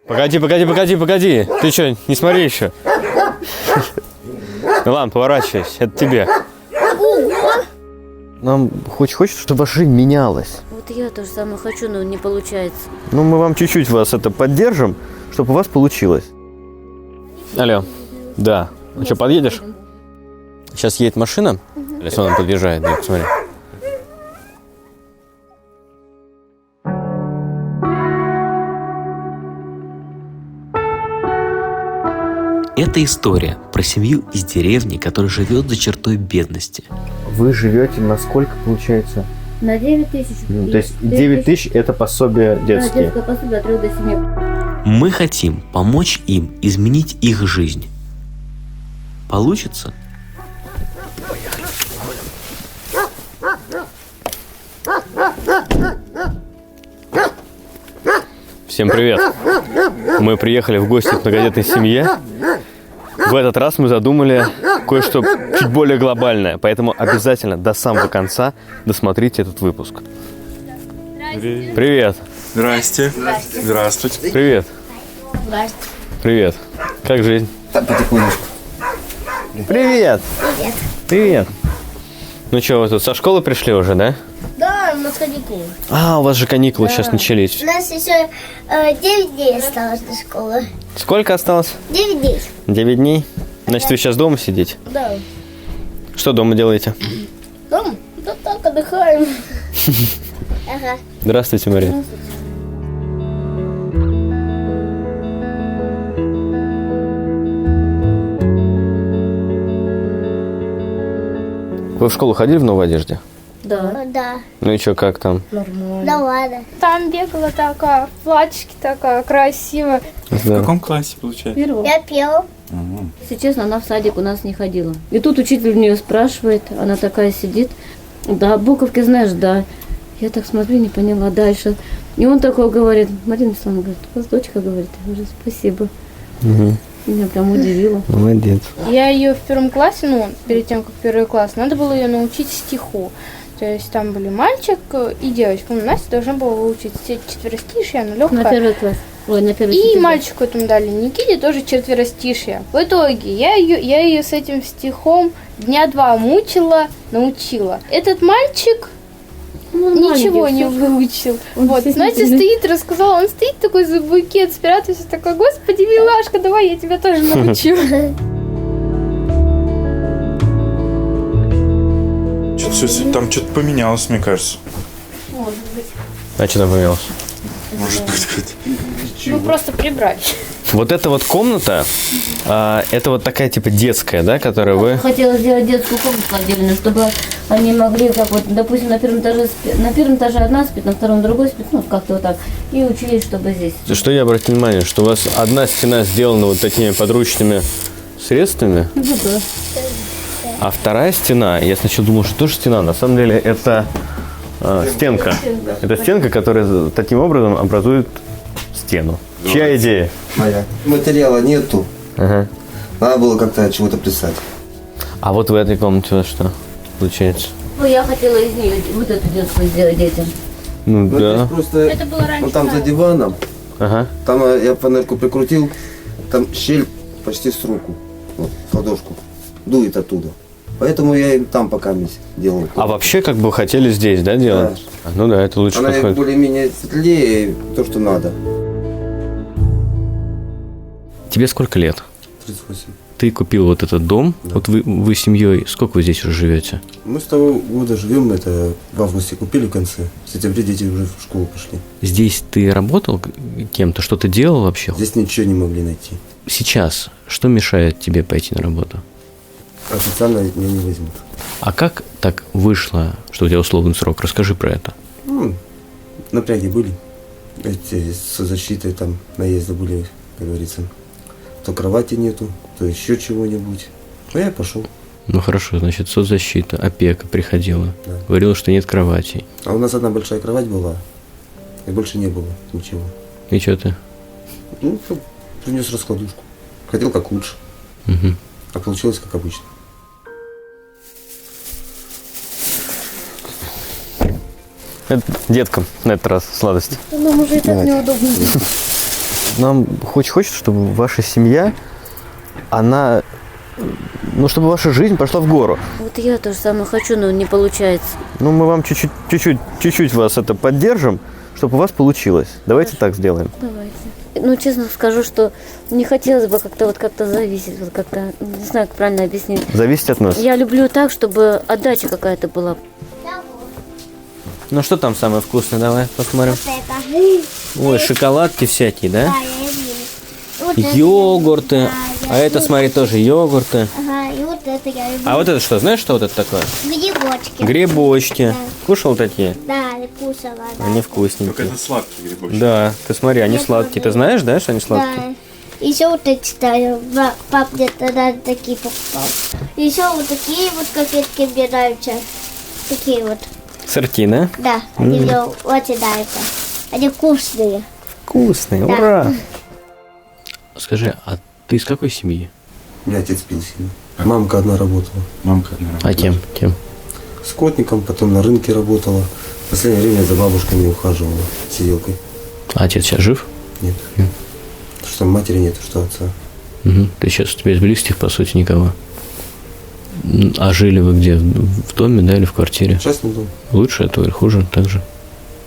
Погоди. Ты что, не смотри еще? Ну ладно, поворачивайся, это тебе. Нам хочется, чтобы ваша жизнь менялась. Вот я тоже самое хочу, но не получается. Ну, мы вам чуть-чуть вас это поддержим, чтобы у вас получилось. Алло. Да. Ну что, подъедешь? Сейчас едет машина. Если она подъезжает, да, посмотри. Это история про семью из деревни, которая живет за чертой бедности. Вы живете на сколько, получается? На 9 тысяч. То есть 9 тысяч – это пособие детские? Да, детское пособие от 3 до 7. Мы хотим помочь им изменить их жизнь. Получится? Всем привет! Мы приехали в гости к многодетной семье. В этот раз мы задумали кое-что чуть более глобальное, поэтому обязательно до самого конца досмотрите этот выпуск. Привет! Здрасте. Здравствуйте. Привет! Здравствуйте. Привет! Как жизнь? Так, потихонечку. Привет! Привет! Ну что, вы тут со школы пришли уже, да? Да, у нас каникулы. А, у вас же каникулы сейчас начались. У нас еще 9 дней осталось до школы. Сколько осталось? 9 дней. 9 дней? Значит, вы сейчас дома сидите? Да. Что дома делаете? Дом? Да так, отдыхаем. Ага. Здравствуйте, Мария. Вы в школу ходили в новой одежде? Да. Да. Ну и что, как там? Да ладно. Там бегала такая, в платьишке такая красивая. В каком классе, получается? Первого. Я пел. Если честно, она в садик у нас не ходила. И тут учитель у нее спрашивает, она такая сидит. Да, буковки знаешь, да. Я так смотрю, не поняла дальше. И он такой говорит, Марина Александровна, говорит, у вас дочка, говорит. Я говорю, спасибо. Меня прям удивило. Молодец. Я ее в первом классе, ну, перед тем, как первый класс, надо было ее научить стиху. То есть там были мальчик и девочка. Настя должна была выучить все четверостишья, но легкая. На первый класс. Ой, на первый И четвертый. мальчику этому дали Никите тоже четверостишья. В итоге я ее с этим стихом дня 2 мучила, научила. Этот мальчик ничего не выучил. Вот, знаете, стоит, рассказала, он стоит такой за букет, спрятался, такой, господи, милашка, давай я тебя тоже научу. Там что-то поменялось, мне кажется. А что там поменялось? Может быть. Ну, просто прибрали. Вот эта вот комната, это вот такая типа детская, да, которую вы... Хотела сделать детскую комнату отдельную, чтобы они могли, как вот, допустим, на первом этаже одна спит, на втором другой спит, ну, как-то вот так. И учились, чтобы здесь. Что я обратил внимание, что у вас одна стена сделана вот такими подручными средствами, Ну, да. а вторая стена, я сначала думал, что тоже стена, на самом деле это стенка. Это стенка, которая таким образом образует стену. Чья идея? Моя. Материала нету. Ага. Надо было как-то чего-то писать. А вот в этой комнате у вас что получается? Ну, я хотела из нее вот эту детскую сделать детям. Ну Ну, да. здесь просто... Это было раньше. Вот там за диваном. Ага. Там я панельку прикрутил. Там щель почти с руку. Вот, в ладошку. Дует оттуда. Поэтому я и там пока делал. А вообще как бы хотели здесь, да, делать? Ну да, это лучше Она подходит. более-менее светлее, то, что надо. Тебе сколько лет? 38. Ты купил вот этот дом. Да. Вот вы с семьей, сколько вы здесь уже живете? Мы с того года живем, это в августе купили в конце. В сентябре дети уже в школу пошли. Здесь ты работал кем-то, что-то делал вообще? Здесь ничего не могли найти. Сейчас что мешает тебе пойти на работу? Официально меня не возьмут. А как так вышло, что у тебя условный срок? Расскажи про это. Ну, напряги были. Эти соцзащиты, там наезды были, как говорится. То кровати нету, то еще чего-нибудь. Ну, я пошел. Ну хорошо, значит, соцзащита, опека приходила. Да. Говорила, что нет кроватей. А у нас одна большая кровать была, и больше не было ничего. И что ты? Ну, принес раскладушку. Хотел как лучше. Угу. А получилось как обычно. Это деткам на этот раз сладость. Нам уже и так неудобно. нам хочется, чтобы ваша семья, она, ну, чтобы ваша жизнь пошла в гору. Вот я тоже самое хочу, но не получается. Ну, мы вам чуть-чуть вас это поддержим, чтобы у вас получилось. Давайте так сделаем. Давайте. Ну, честно скажу, что не хотелось бы как-то зависеть, вот как-то, не знаю, как правильно объяснить. Зависеть от нас. Я люблю так, чтобы отдача какая-то была. Ну, что там самое вкусное? Давай посмотрим. Это. Ой, шоколадки всякие, да? Да, я вижу. Вот это Йогурты. я А это, люблю. смотри, тоже йогурты. Ага, и вот это я люблю. А вот это что? Знаешь, что вот это такое? Грибочки. Грибочки. Кушал такие? Да, я кушала, да. Они Только вкусненькие. это сладкие грибочки. Да, ты смотри, они Я сладкие. тоже. Ты знаешь, да, что они сладкие? Да. Еще вот эти читаю. Пап где-то такие покупал. Еще вот такие вот конфетки мне нравятся. Такие вот. Сырки, да? Да, они мне очень нравятся. Они вкусные. Вкусные, Да. ура! Скажи, а ты из какой семьи? У меня отец пенсийный. Мамка одна работала. Мамка одна А кем? Кем? Скотником, потом на рынке работала. В последнее время за бабушкой не ухаживала, сиделкой. А отец сейчас жив? Нет. Что матери нет, что отца. Угу. Ты сейчас, у тебя из близких, по сути, никого. А жили вы где? В доме, да, или в квартире? Частный дом. Лучше это или хуже? Так же?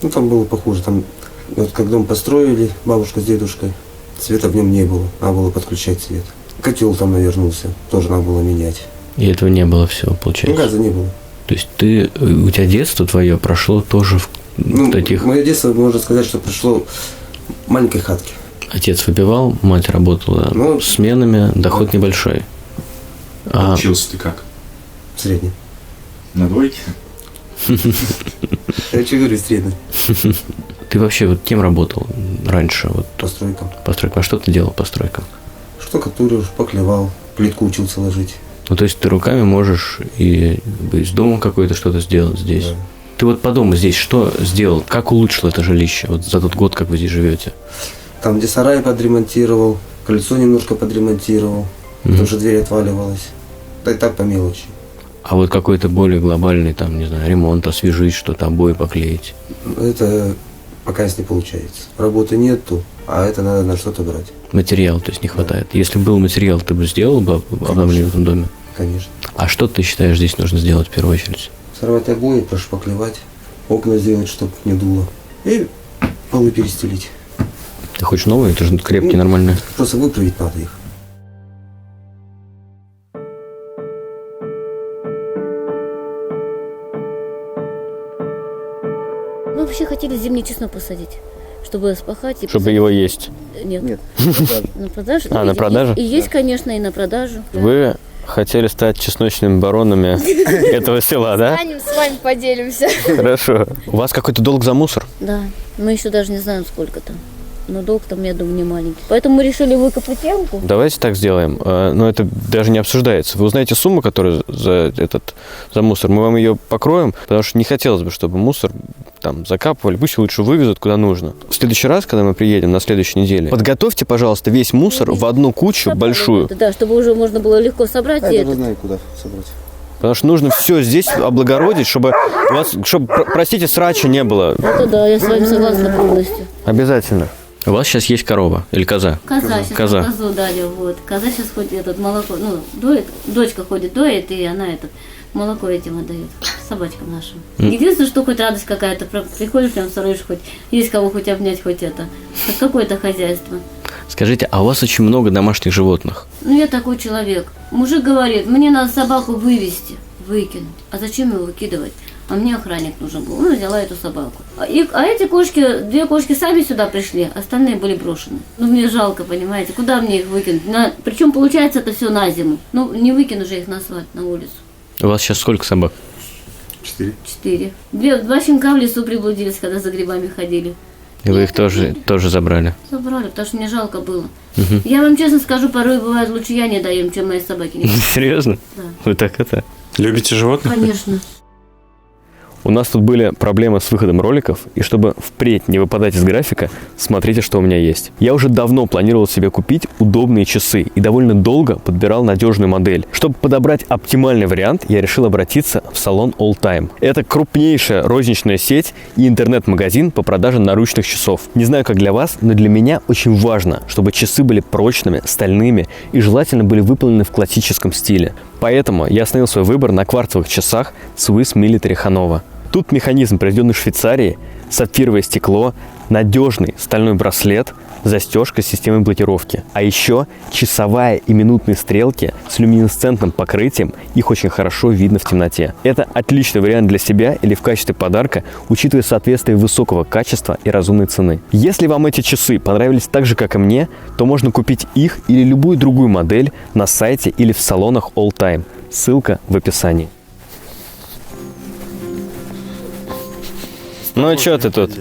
Ну, там было похуже. Там, вот как дом построили, бабушка с дедушкой, света в нем не было. Надо было подключать свет. Котел там навернулся, тоже надо было менять. И этого не было всего, Ну, получается? газа не было. То есть у тебя детство твое прошло тоже в Ну, таких... мое детство, можно сказать, что пришло в маленькой хатке. Отец выпивал, мать работала Ну, сменами, доход небольшой. А Учился ты как? Средний. На двойке? Я что говорю, средний. ты вообще вот кем работал раньше? Вот По стройкам. постройкам. А что ты делал по стройкам? Штукатурил, поклевал, плитку учился ложить. Ну, то есть ты руками можешь и из дома какое-то что-то сделать здесь. Да. Ты вот по дому здесь что сделал? Как улучшил это жилище вот за тот год, как вы здесь живете? Там, где сарай подремонтировал, крыльцо немножко подремонтировал, потому что дверь отваливалась. Да и так по мелочи. А вот какой-то более глобальный, там, не знаю, ремонт, освежить что-то, обои поклеить. Это пока не получается. Работы нету, а это надо на что-то брать. Материал, то есть не хватает. Если бы был материал, ты бы сделал бы обновление в этом доме? Конечно. А что ты считаешь здесь нужно сделать в первую очередь? Сорвать обои, прошпаклевать, окна сделать, чтобы не дуло. И полы перестелить. Ты хочешь новые? Это же крепкие, нормальные. Просто выправить надо их. Мы вообще хотели зимний чеснок посадить, чтобы спахать. И Чтобы его есть. Нет. Нет. На продажу. А, на продажу? И есть, конечно, и на продажу. Вы хотели стать чесночными баронами этого села, да? Станем с вами поделимся. Хорошо. У вас какой-то долг за мусор? Да. Мы еще даже не знаем, сколько там. Но долг там, я думаю, не маленький. Поэтому мы решили выкопать ямку. Давайте так сделаем. Но это даже не обсуждается. Вы узнаете сумму, которую за мусор. Мы вам ее покроем, потому что не хотелось бы, чтобы мусор там закапывали. Пусть лучше вывезут куда нужно. В следующий раз, когда мы приедем на следующей неделе, подготовьте, пожалуйста, весь мусор в одну кучу большую. Да, чтобы уже можно было легко собрать. Я и даже это. знаю, куда собрать. Потому что нужно все здесь облагородить, чтобы у вас, чтобы, простите, срача не было. Это да, я с вами согласна полностью. Обязательно. У вас сейчас есть корова или коза? Коза сейчас Коза. козу дали, вот. Коза сейчас ходит, этот молоко, ну, доит, дочка ходит, доит, и она этот молоко этим отдает, собачкам нашим. Единственное, что хоть радость какая-то, приходишь прям сорвешь, хоть есть кого хоть обнять, хоть это, хоть какое-то хозяйство. Скажите, а у вас очень много домашних животных? Ну, я такой человек. Мужик говорит, мне надо собаку вывести, выкинуть. А зачем его выкидывать? А мне охранник нужен был. Ну, взяла эту собаку. А эти кошки, 2 кошки сами сюда пришли, остальные были брошены. Ну, мне жалко, понимаете, куда мне их выкинуть? Причем, получается, это все на зиму. Ну, не выкину же их на асфальт, на улицу. У вас сейчас сколько собак? 4. 4. 2 щенка в лесу приблудились, когда за грибами ходили. И вы их тоже забрали? Забрали, потому что мне жалко было. Я вам честно скажу, порой бывает лучше я не даем, чем мои собаки. Серьезно? Да. Вы так это? Любите животных? Конечно. У нас тут были проблемы с выходом роликов, и чтобы впредь не выпадать из графика, смотрите, что у меня есть. Я уже давно планировал себе купить удобные часы и довольно долго подбирал надежную модель. Чтобы подобрать оптимальный вариант, я решил обратиться в салон All Time. Это крупнейшая розничная сеть и интернет-магазин по продаже наручных часов. Не знаю, как для вас, но для меня очень важно, чтобы часы были прочными, стальными и желательно были выполнены в классическом стиле. Поэтому я остановил свой выбор на кварцевых часах Swiss Military Hanova. Тут механизм, произведенный в Швейцарии, сапфировое стекло, надежный стальной браслет, застежка с системой блокировки. А еще часовая и минутные стрелки с люминесцентным покрытием, их очень хорошо видно в темноте. Это отличный вариант для себя или в качестве подарка, учитывая соответствие высокого качества и разумной цены. Если вам эти часы понравились так же, как и мне, то можно купить их или любую другую модель на сайте или в салонах All Time. Ссылка в описании. Ну а что ты тут?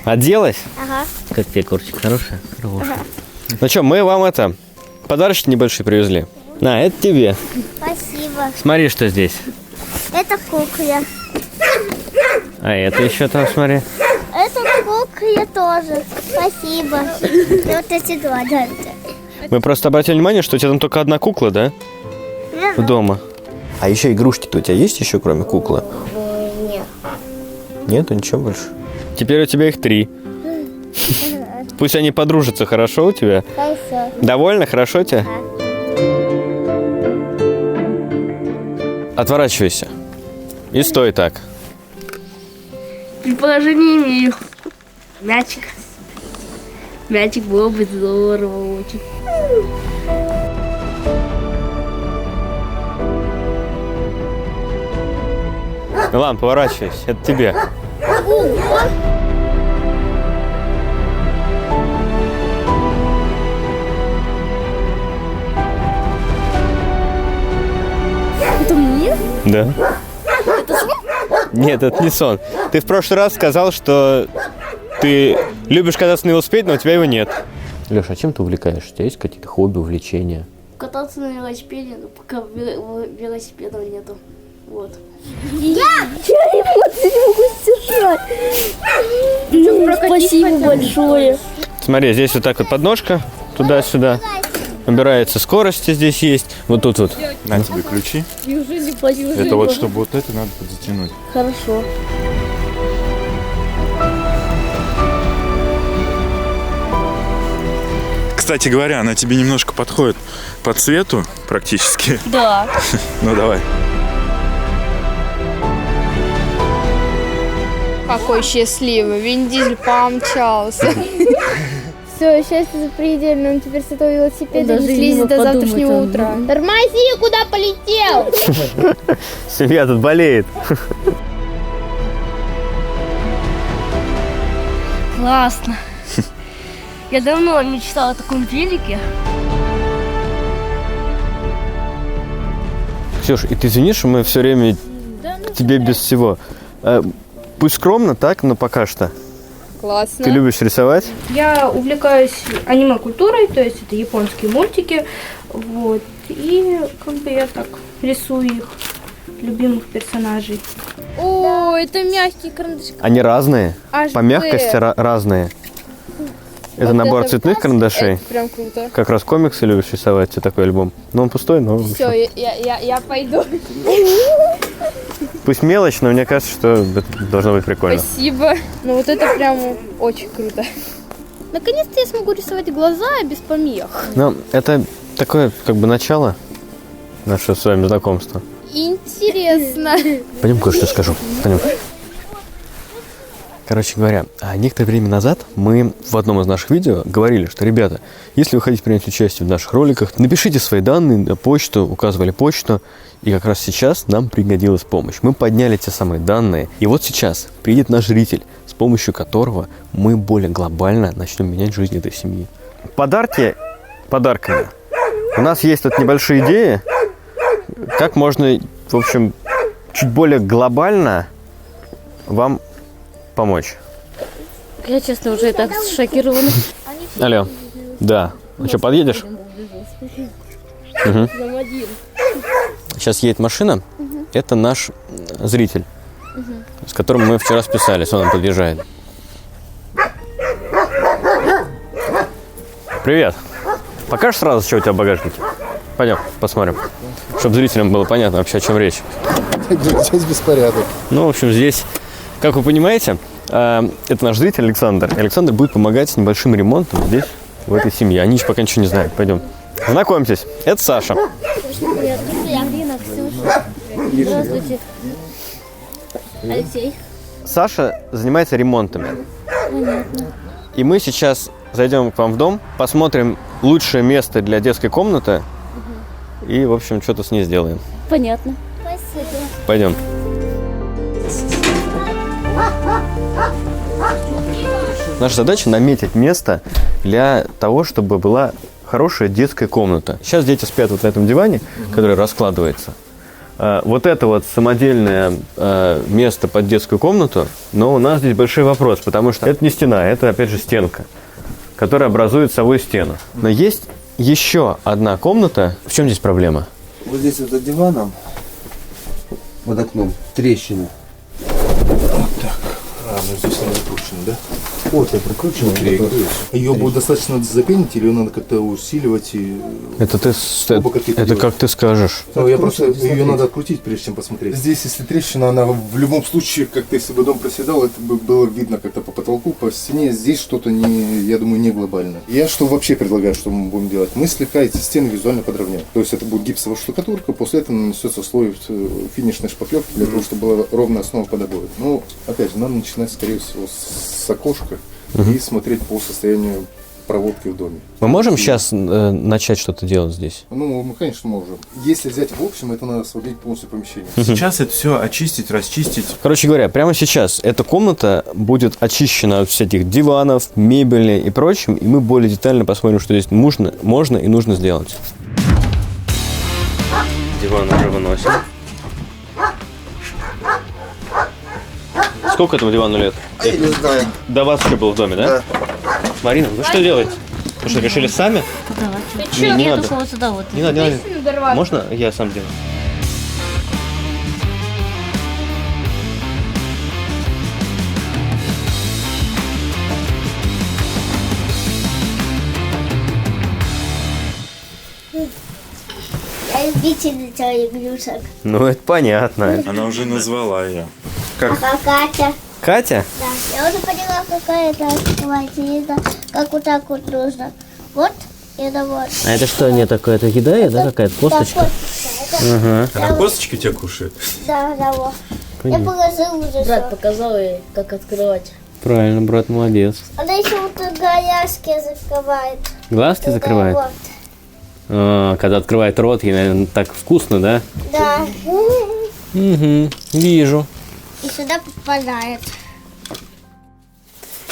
Оделась? Ага. Как тебе, Корчик, хорошая? Хорошая. Ну что, мы вам подарочки небольшие привезли. На, это тебе. Спасибо. Смотри, что здесь. Это кукля. А это еще там, смотри. Это кукля тоже. Спасибо. И вот эти два, да. Мы просто обратили внимание, что у тебя там только одна кукла, да? Дома. А еще игрушки-то у тебя есть еще, кроме куклы? Нет. Нету ничего больше? Теперь у тебя их 3. Пусть они подружатся, хорошо у тебя? Хорошо. Довольно? Хорошо тебе? Отворачивайся. И стой так. Предположений не имею. Мячик. Мячик было бы здорово очень. Ладно, поворачивайся. Это тебе. Это мне? Да. Нет, это не сон. Ты в прошлый раз сказал, что ты любишь кататься на велосипеде, но у тебя его нет. Леша, а чем ты увлекаешься? У тебя есть какие-то хобби, увлечения? Кататься на велосипеде, но пока велосипеда нету. Вот. Спасибо большое. Смотри, здесь вот так вот подножка, туда-сюда. Набирается скорости здесь есть. Вот тут вот. На тебе ключи. Это вот, чтобы вот это надо подзатянуть. Хорошо. Кстати говоря, она тебе немножко подходит по цвету практически. Да. Ну давай. Какой счастливый. Вин Дизель помчался. Все, счастье запредельное. Он теперь с этого велосипеда Даже не слезет не до подумать завтрашнего он. утра. Тормози, куда полетел? Семья тут болеет. Классно. Я давно мечтала о таком велике. Ксюш, и ты извини, что мы все время тебе без всего. Пусть скромно, так, но пока что. Классно. Ты любишь рисовать? Я увлекаюсь аниме-культурой, то есть это японские мультики, вот, и как бы я так рисую их, любимых персонажей. О, это мягкий карандаш. Они разные, Аж по мягкости разные. Это Вот набор это цветных карандашей. Это прям круто. Как раз комиксы любишь рисовать, тебе такой альбом. Ну, он пустой, но... Все, я пойду. Пусть мелочь, но мне кажется, что это должно быть прикольно. Спасибо. Ну вот это прям очень круто. Наконец-то я смогу рисовать глаза без помех. Ну, это такое, как бы, начало нашего с вами знакомства. Интересно. Пойдем кое-что скажу. Пойдем. Короче говоря, некоторое время назад мы в одном из наших видео говорили, что, ребята, если вы хотите принять участие в наших роликах, напишите свои данные на почту, указывали почту, и как раз сейчас нам пригодилась помощь. Мы подняли те самые данные, и вот сейчас приедет наш зритель, с помощью которого мы более глобально начнем менять жизнь этой семьи. Подарки подарками. У нас есть тут небольшие идеи, как можно, в общем, чуть более глобально вам помочь. Я, честно, уже так шокирована. Алло. Да. Ну что, подъедешь? Угу. Сейчас едет машина. Это наш зритель. с которым мы вчера списались. Он подъезжает. Привет. Покажешь сразу, что у тебя в багажнике? Пойдем, посмотрим. Чтобы зрителям было понятно вообще, о чем речь. Здесь беспорядок. Ну, в общем, здесь, как вы понимаете, это наш зритель Александр. И Александр будет помогать с небольшим ремонтом здесь, в этой семье. Они еще пока ничего не знают. Пойдем. Знакомьтесь, это Саша. Ирина, Ксюша. Здравствуйте. Алексей. Саша занимается ремонтами. Понятно. И мы сейчас зайдем к вам в дом, посмотрим лучшее место для детской комнаты и, в общем, что-то с ней сделаем. Понятно. Спасибо. Пойдем. Наша задача наметить место для того, чтобы была хорошая детская комната. Сейчас дети спят вот на этом диване, который раскладывается. Вот это вот самодельное место под детскую комнату, но у нас здесь большой вопрос, потому что это не стена, это опять же стенка, которая образует собой стену. Но есть еще одна комната. В чем здесь проблема? Вот здесь вот за диваном, под окном, трещина. Ну здесь она закручена, да? Вот я прикручивал. Ее будет достаточно запенить или ее надо как-то усиливать? И... Это как ты скажешь. Ну, я просто ее надо открутить, прежде чем посмотреть. Здесь, если трещина, она в любом случае, как-то если бы дом проседал, это бы было видно как-то по потолку, по стене. Здесь что-то не, я думаю, не глобальное. Я что вообще предлагаю, что мы будем делать? Мы слегка эти стены визуально подровняем. То есть это будет гипсовая штукатурка, после этого нанесется слой финишной шпаклевки для того, чтобы была ровная основа под обои. Ну, опять же, надо начинать, скорее всего, с окошка и смотреть по состоянию проводки в доме. Мы можем сейчас начать что-то делать здесь? Ну, мы, конечно, можем. Если взять в общем, это надо освободить полностью помещение. Сейчас это все очистить, расчистить. Короче говоря, прямо сейчас эта комната будет очищена от всяких диванов, мебели и прочим, и мы более детально посмотрим, что здесь можно и нужно сделать. Диван уже выносим. Сколько этому дивану лет? Я не знаю. До вас еще был в доме, да? Марина, вы что делаете? Вы что, решили сами? Давай. Не Я надо. только вот сюда вот. Не надо, не надо. Можно я сам делаю? Я любительница игрушек. Ну, это понятно. Она уже назвала ее. А как Катя? Катя? Да, я уже поняла, какая это квартира, как вот так вот нужно. Вот, это вот. А это что не такое? Это еда, да, какая-то косточка? Да, косточка. Она косточки у тебя кушает? Да, вот. Я положила уже Брат все. показал ей, как открывать. Правильно, брат, молодец. Она еще вот горяшки закрывает. Глазки закрывает? Вот. А, когда открывает рот, ей, наверное, так вкусно, да? Да. Угу, вижу. И сюда попадает.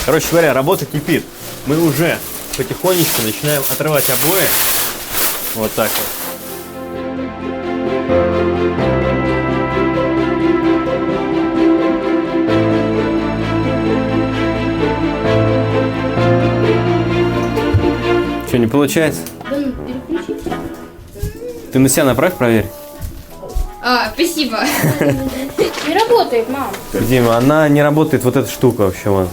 Короче говоря, работа кипит. Мы уже потихонечку начинаем отрывать обои. Вот так вот. Что, не получается? Ты на себя направь, проверь. Спасибо. Не работает, мам. Дима, она не работает, вот эта штука вообще, вон.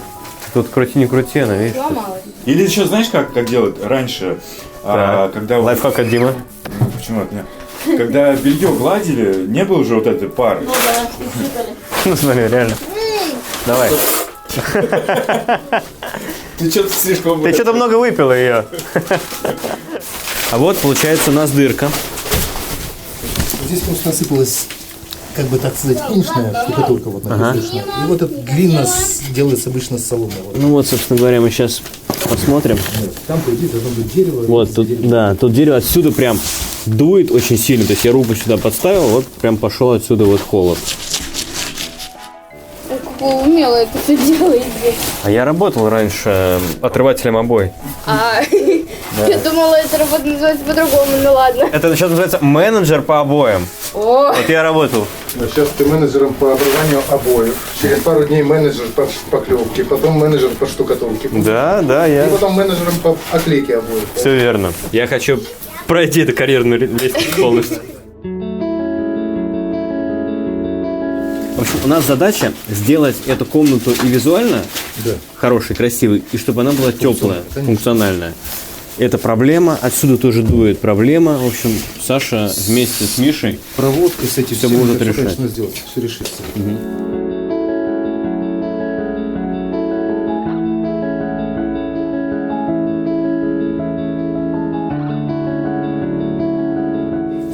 Тут крути, не крути, она, видишь? Сломалась. Или еще знаешь, как делают раньше, когда... Лайфхак от Димы. Почему это не? Когда белье гладили, не было уже вот этой пары. Ну да, и сыпали. Ну смотри, реально. Давай. Ты что-то слишком... Ты что-то много выпила ее. А вот, получается, у нас дырка. Здесь просто насыпалась, как бы так сказать, финишная штукатурка вот написана. И вот это длинно делается обычно с соломой. Вот. Ну вот, собственно говоря, мы сейчас посмотрим. Там, по идее, должно быть дерево. Вот, тут, да, тут дерево отсюда прям дует очень сильно. То есть я руку сюда подставил, вот прям пошел отсюда вот холод. Как умело это все делаете. А я работал раньше отрывателем обои. Я думала, это работа называется по-другому, ну ладно. Это сейчас называется менеджер по обоям. О, Вот я работал. Сейчас ты менеджером по образованию обоев. Через пару дней менеджер по шпаклевке, потом менеджер по штукатурке. Да, я. И потом менеджером по оклейке обоев. Все верно. Я хочу пройти эту карьерную лестницу полностью. В общем, у нас задача сделать эту комнату и визуально хорошей, красивой, и чтобы она была теплая, функциональная. Это проблема, отсюда тоже дует проблема. В общем, Саша вместе с Мишей Проводка с этим все будут решать. конечно, сделать, все решится.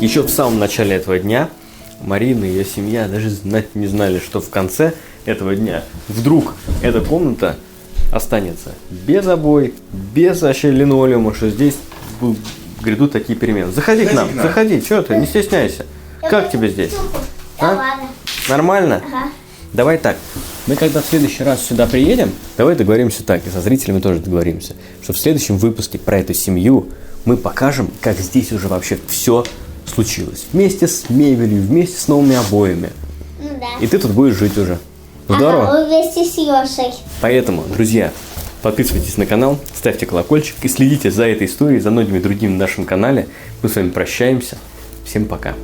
Еще в самом начале этого дня Марина и ее семья даже знать не знали, что в конце этого дня вдруг эта комната останется без обоев, без вообще линолеума, что здесь грядут такие перемены. Заходи к нам, заходи, что ты, не стесняйся. Как тебе здесь? А? Нормально? Давай так, мы когда в следующий раз сюда приедем, давай договоримся так, и со зрителями тоже договоримся, что в следующем выпуске про эту семью мы покажем, как здесь уже вообще все случилось. Вместе с мебелью, вместе с новыми обоями. Да. И ты тут будешь жить уже. Здорово? Ага, вместе с Ёшей. Поэтому, друзья, подписывайтесь на канал, ставьте колокольчик и следите за этой историей, за многими другими на нашем канале. Мы с вами прощаемся. Всем пока.